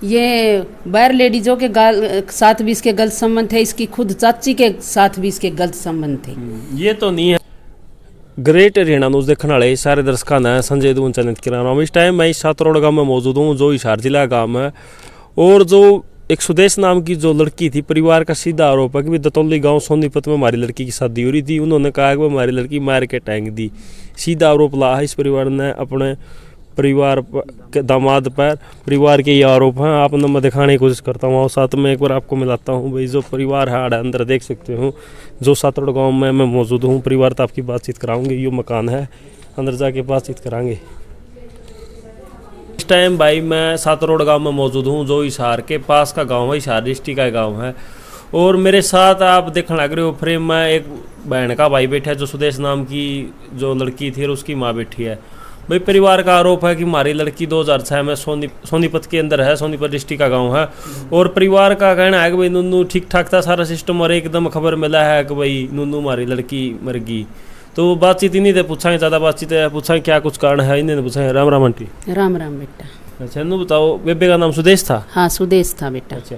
ये बाहर लेडीजों के साथ भी इसके गलत संबंध थे, इसकी खुद चाची के साथ भी इसके गलत संबंध थे। ये तो नहीं है। ग्रेट हरियाणा न्यूज़ देखने वाले सारे दर्शकों ने संजय दून चैनल के नाम। इस टाइम मैं सातरोड़ गांव में मौजूद हूँ, जो हिसार जिला का गाँव है। और जो एक सुदेश नाम की जो लड़की थी, परिवार का सीधा आरोप है कि दतौली गांव सोनीपत में हमारी लड़की की शादी हो रही थी। उन्होंने कहा कि वो हमारी लड़की मार के टांग दी। सीधा आरोप ला है इस परिवार ने अपने परिवार के दामाद पर। परिवार के ये आरोप हैं। आपने मैं दिखाने की कोशिश करता हूँ और साथ में एक बार आपको मिलाता हूँ। भाई जो परिवार है आड़े अंदर देख सकते हो, जो सातरोड़ गांव में मैं मौजूद हूँ। परिवार तो आपकी बातचीत कराऊंगे, ये मकान है, अंदर जाके बातचीत कराएंगे। इस टाइम भाई मैं सातरोड़ गांव में मौजूद हूँ, जो हिसार के पास का गाँव है, हिसार डिस्ट्रिक्ट का गाँव है। और मेरे साथ आप देखने लग रहे हो फ्रेम में एक बहन का भाई बैठा है, जो सुदेश नाम की जो लड़की थी और उसकी माँ बैठी है। भाई परिवार का आरोप है कि हमारी लड़की 2006 में सोनीपत के अंदर है, सोनीपत डिस्ट्रिक्ट का गांव है। और परिवार का कहना है कि भाई नूनू ठीक ठाक था सारा सिस्टम, और एकदम खबर मिला है कि भाई नूनू हमारी लड़की मर गई। तो बातचीत इन्हीं से पूछा, ज़्यादा बातचीत है पूछा क्या कुछ कारण है, इन्हें पूछा। राम राम आंटी। राम राम बेटा। अच्छा नू बताओ, बेबे का नाम सुदेश था? हाँ सुदेश था बेटा। अच्छा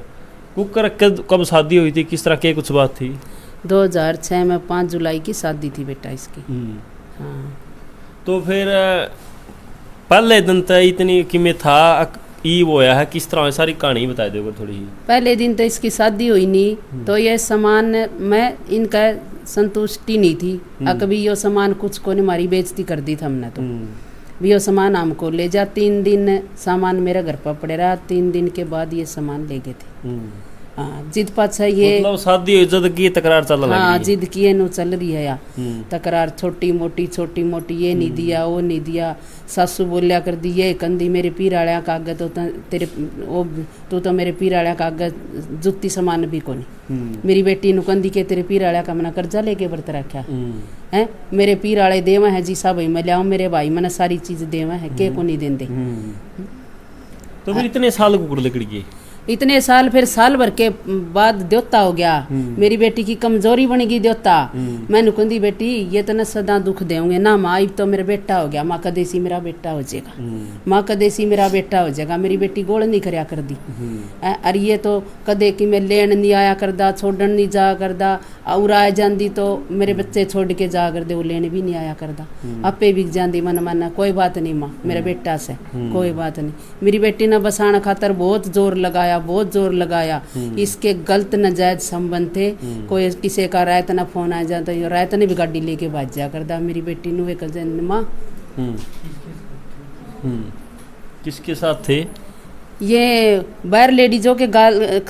कुकर कब शादी हुई थी, किस तरह की कुछ बात थी? 2006 में 5 जुलाई की शादी थी बेटा इसकी। हाँ तो फिर पहले दिन तो इतनी कि में था ई वो है, किस तरह सारी कहानी बता दो थोड़ी ही। पहले दिन तो इसकी शादी हुई नहीं, तो ये सामान में इनका संतुष्टि नहीं थी। कभी यो सामान कुछ को नहीं, मारी बेइज्जती कर दी था हमने। तो भी यो सामान हमको ले जा। 3 दिन सामान मेरे घर पर पड़े रहा। 3 दिन के बाद ये सामान ले गए थे। हाँ जिद पाछा ये मतलब शादी जिद की तकरार चल रही है। हाँ जिद की नो चल रही है या तकरार छोटी मोटी ये नहीं दिया वो नहीं दिया। सासू बोलिया कर दी ये कंदी मेरे पीराड़िया कागज तो तेरे वो तू तो मेरे पीराड़िया कागज जुत्ती सामान भी को नहीं। मेरी बेटी नु कंदी के तेरे पीराड़िया का मैंने कर्जा लेके बरत रखा है। मेरे पीराड़े देवा है जी सा भाई मैं लियाऊं, मेरे भाई मैंने सारी चीज देवा है के को नहीं देंदे। तो फिर इतने साल गुड़ लकड़ी गए, इतने साल, फिर साल भर के बाद द्योता हो गया। मेरी बेटी की कमजोरी बन गई द्योता। मैंने कहती बेटी ये तो न सदा दुख देंगे ना माँ, अब तो मेरा बेटा हो गया, माँ कदेसी मेरा बेटा हो जाएगा, माँ कदेसी मेरा बेटा हो जाएगा। मेरी बेटी गोल नहीं करया कर दी। अरे ये तो कदे कि मैं लेन नहीं आया करदा, छोड़न नहीं जा करदा, और आ जाती तो मेरे बच्चे छोड़ के जा कर दे, वो लेने भी नहीं आया करदा। आपे बिक जाती मन मन, कोई बात नहीं माँ मेरा बेटा से कोई बात नहीं। मेरी बेटी ने बसाना खातर बहुत जोर लगाया। इसके गलत नजायज संबंध थे। कोई किसी का रायत ना फोन आ जाता, रायत ने भी गाड़ी लेके भाज जा करदा। मेरी बेटी नु एक माँ किसके साथ थे? ये बाहर लेडीजों के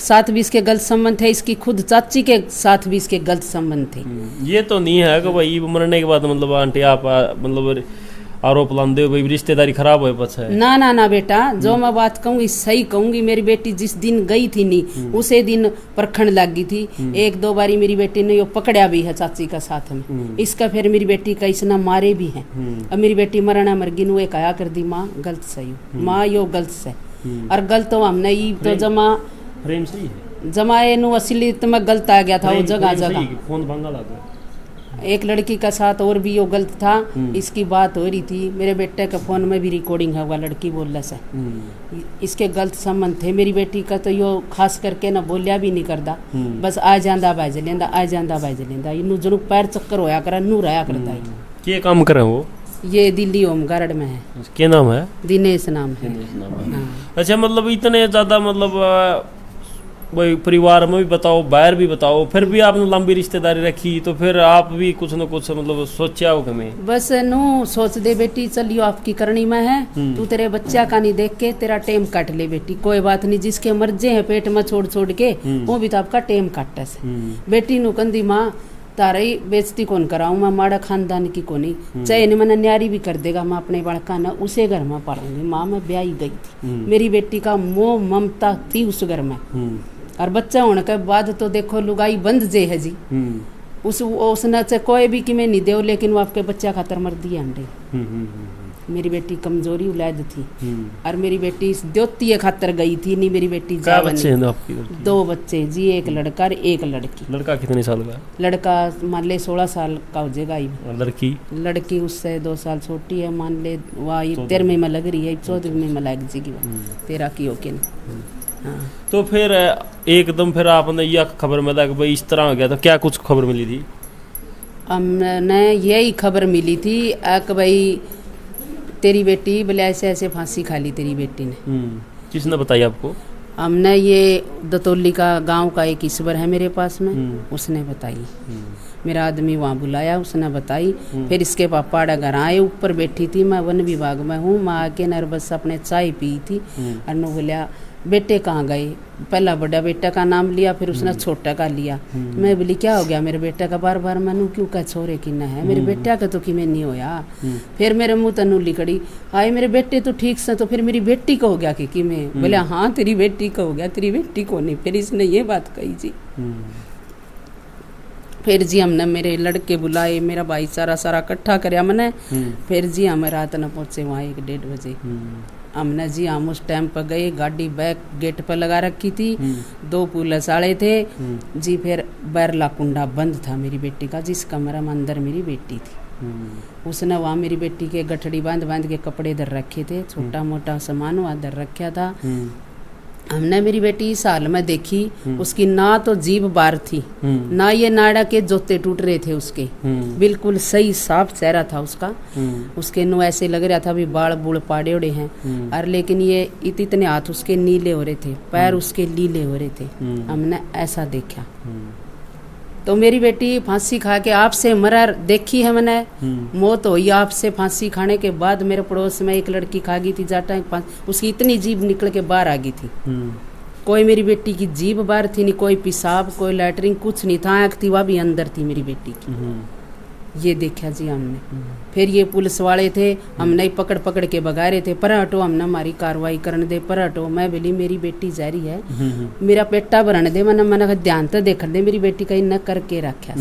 साथ भी इसके गलत संबंध थे, इसकी खुद चाची के साथ भी इसके गलत संबंध थे। ये तो नहीं है कि भाई मरने के बाद मतलब आंटी आप मतलब आरोप लाते हो भाई रिश्तेदारी खराब हो पछ है। ना ना ना बेटा, जो मैं बात कहूँगी सही कहूँगी। मेरी बेटी जिस दिन गई थी नहीं उसे दिन परखण लग गई थी। 1-2 बारी मेरी बेटी ने यो पकड़ा भी है चाची का साथ में। इसका फिर मेरी बेटी का इसना मारे भी है। अब मेरी बेटी मरना मरगी नु कहा कर दी माँ गलत सही माँ यो गलत से और गलत तो हमने ये तो जमा फ्रेम सही है जमाए नु असलियत में गलत आ गया था। वो जगह फोन भांगा लगा। एक लड़की का साथ और भी यो गलत था। इसकी बात हो रही थी, मेरे बेटे के फोन में भी रिकॉर्डिंग है, लड़की बोलने से इसके गलत संबंध थे। मेरी बेटी का तो यो खास करके ना बोलिया भी नहीं करता, बस आ जांदा बाज लेंदा, आ जांदा बाज लेंदा। इनू जरूर पैर चक्कर होया कर नू रहा करता है। क्या काम करे वो? ये दिल्ली होम गार्ड में है। क्या नाम है? दिनेश नाम है। अच्छा मतलब इतने ज्यादा मतलब भाई परिवार में भी बताओ, बाहर भी बताओ, फिर भी आपने लंबी रिश्तेदारी रखी, तो फिर आप भी कुछ न कुछ मतलब सोचा हो हमें? बस नू सोच दे बेटी चलियो आपकी करनी में है, तू तेरे बच्चा का नहीं देख के तेरा टेम काट ले बेटी, कोई बात नहीं। जिसके मर्जे हैं पेट में छोड़ छोड़ के वो भी तो आपका टेम काटे से। बेटी नु कंदी माँ तारा ही बेइज्जती कौन कराऊं मैं, माड़ा खानदान की कोनी, चाहे नहीं मैंने न्यारी भी कर देगा, मैं अपने बड़का ना उसे घर में पालूंगी। माँ मैं ब्याही गई थी, मेरी बेटी का मोह ममता थी उस घर में। और बच्चा होने के बाद तो देखो लुगाई बंद जे है जी। उसने से कोई भी कि मैं नहीं दे, लेकिन वो आपके बच्चा खातर मर दिया अंडे। मेरी बेटी कमजोरी औलाद थी और मेरी बेटी द्योती खातर गई थी नहीं। मेरी बेटी क्या बच्चे हैं आपकी? 2 बच्चे जी, एक लड़का और एक लड़की। लड़का कितने साल का? लड़का मान ले 16 साल का हो जाएगा। लड़की उससे 2 साल छोटी है, मान ले वह 13वीं में लग रही है, 14वीं में लग जाएगी, 13 की होके। हाँ। तो फिर एकदम फिर आपने यह खबर मिला कि भाई इस तरह हो गया, तो क्या कुछ खबर मिली थी? हमने यही खबर मिली थी कि भाई तेरी बेटी बोले ऐसे ऐसे फांसी खा ली तेरी बेटी ने। किसने बताई आपको? हमने ये दतौली का गांव का एक ईश्वर है मेरे पास में, उसने बताई। मेरा आदमी वहाँ बुलाया, उसने बताई। फिर इसके पापा घर आए, ऊपर बैठी थी, मैं वन विभाग में हूँ। मैं आके नर्वस अपने चाय पी थी और ने बोलिया बेटे कहाँ गए। पहला बड़ा बेटा का नाम लिया, फिर उसने छोटा का लिया। मैं बोली क्या हो गया मेरे बेटा का, बार बार मैनू क्यों का छोरे की न है, मेरे बेटा का तो कि मैं नहीं होया। फिर मेरे मुँह तनु लिकड़ी आए मेरे बेटे तो ठीक से, तो फिर मेरी बेटी को हो गया कि मैं बोले हाँ तेरी बेटी को हो गया, तेरी बेटी को नहीं। फिर इसने ये बात कही जी। फिर जी हमने मेरे लड़के बुलाए, मेरा भाई सारा इकट्ठा कराया मैंने। फिर जी हम रात न पहुँचे वहाँ 1-1:30 बजे। हमने जी हम उस टाइम पर गए, गाड़ी बैक गेट पर लगा रखी थी, 2 पुलिस वाले थे जी। फिर बैरला कुंडा बंद था मेरी बेटी का, जिस कमरे में अंदर मेरी बेटी थी। उसने वहाँ मेरी बेटी के गठड़ी बांध के कपड़े इधर रखे थे, छोटा मोटा सामान वहाँ इधर रखा था। हमने मेरी बेटी इस हाल में देखी, उसकी ना तो जीभ बाहर थी, ना ये नाड़ा के जोते टूट रहे थे उसके, बिल्कुल सही साफ चेहरा था उसका। उसके नो ऐसे लग रहा था भी बाल बूढ़ पाड़े उड़े हैं। और लेकिन ये इतने हाथ उसके नीले हो रहे थे, पैर उसके लीले हो रहे थे। हमने ऐसा देखा। तो मेरी बेटी फांसी खा के आपसे मरर देखी है मैंने, मौत हुई आपसे फांसी खाने के बाद। मेरे पड़ोस में एक लड़की खा गई थी जाटा, उसकी इतनी जीभ निकल के बाहर आ गई थी। कोई मेरी बेटी की जीभ बाहर थी नहीं, कोई पेशाब कोई लैटरिन कुछ नहीं था, आँख थी वह भी अंदर थी मेरी बेटी की। ये देखा जी हमने। फिर ये पुलिस वाले थे, हमने पकड़ के भगा रहे थे, पर हटो हमने हमारी कार्रवाई करने दे, पर हटो। मैं बोली मेरी बेटी जा रही है, मेरा पेटा भरने दे, मैंने ध्यान तो देख दे मेरी बेटी का न करके रखा।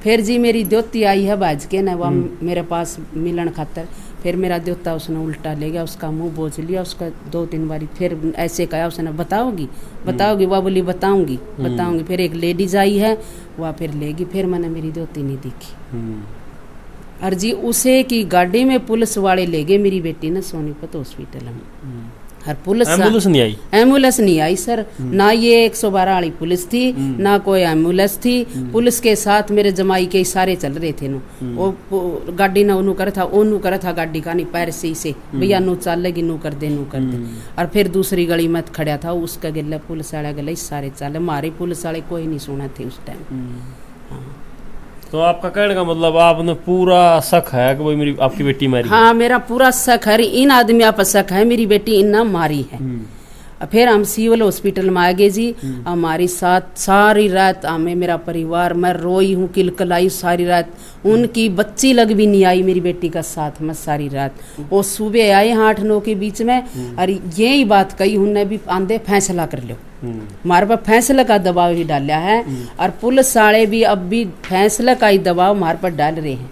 फिर जी मेरी द्योती आई है बाज के न, वह मेरे पास मिलन खातर। फिर मेरा द्योता उसने उल्टा ले गया, उसका मुंह बोझ लिया, उसका 2-3 बारी फिर ऐसे कहा उसने बताओगी वह बोली बताऊंगी। फिर एक लेडीज आई है, वह फिर लेगी। फिर मैंने मेरी द्योती नहीं दिखी। और जी उसे की गाड़ी में पुलिस वाले ले गए मेरी बेटी ने सोनीपत हॉस्पिटल में। हर एम्बुलेंस नहीं आई सर, ना ये 112 वाली पुलिस थी, ना कोई एम्बुलेंस थी। पुलिस के साथ मेरे जमाई के इशारे चल रहे थे। वो गाड़ी ना ओनू करा था गाड़ी का नहीं, पैर से भैया नू चलेगी, नू कर दे। और फिर दूसरी गली में खड़ा था, उसका गले पुलिस वाले गले इशारे चले, हमारे पुलिस वाले कोई नहीं सुना थे उस टाइम। तो आपका कहने का मतलब आपने पूरा शक है कि भाई मेरी आपकी बेटी मारी? हाँ मेरा पूरा शक है, इन आदमियों पर शक है, मेरी बेटी इन्ना मारी है। फिर हम सिविल हॉस्पिटल में आ गए जी। हमारी साथ सारी रात हमें मेरा परिवार, मैं रोई हूँ, किलकलाई सारी रात। उनकी बच्ची लग भी नहीं आई मेरी बेटी का साथ में सारी रात। वो सुबह आए 8-9 के बीच में, और यही बात कही उनने भी आंधे फैसला कर लो। हमारे पर फैसले का दबाव ही डाला है, और पुलिस वाले भी अब भी फैसले का ही दबाव हमारे पर डाल रहे हैं।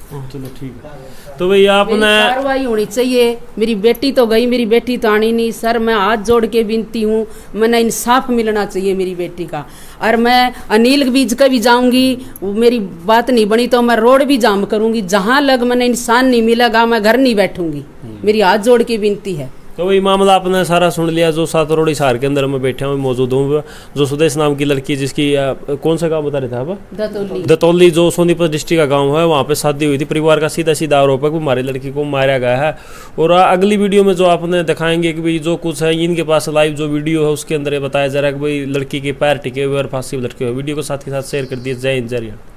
चलो ठीक है। तो भाई आपने कार्रवाई होनी चाहिए। मेरी बेटी तो गई, मेरी बेटी तो आनी नहीं। सर मैं हाथ जोड़ के विनती हूँ, मैंने इंसाफ मिलना चाहिए मेरी बेटी का। और मैं अनिल बीज का भी जाऊंगी, मेरी बात नहीं बनी तो मैं रोड भी जाम करूंगी। जहाँ लग मैंने इंसान नहीं मिलेगा मैं घर नहीं बैठूंगी। मेरी हाथ जोड़ के विनती है। तो वही मामला आपने सारा सुन लिया। जो सातरोड़ी शहर के अंदर मैं बैठा हूँ मौजूद हूँ, जो सुदेश नाम की लड़की, जिसकी कौन सा गांव बता रहे थे आप? दतौली जो सोनीपत डिस्ट्रिक्ट का गांव है, वहाँ पे शादी हुई थी। परिवार का सीधा आरोप है कि हमारी लड़की को मारा गया है। और अगली वीडियो में जो आपने दिखाएंगे कि भाई जो कुछ है इनके पास लाइव जो वीडियो है उसके अंदर ये बताया जा रहा है कि भाई लड़की के पैर टिके हुए और फांसी लटके हुए। वीडियो को साथ ही साथ शेयर कर दिए। जय हिंद, जय हरियाणा।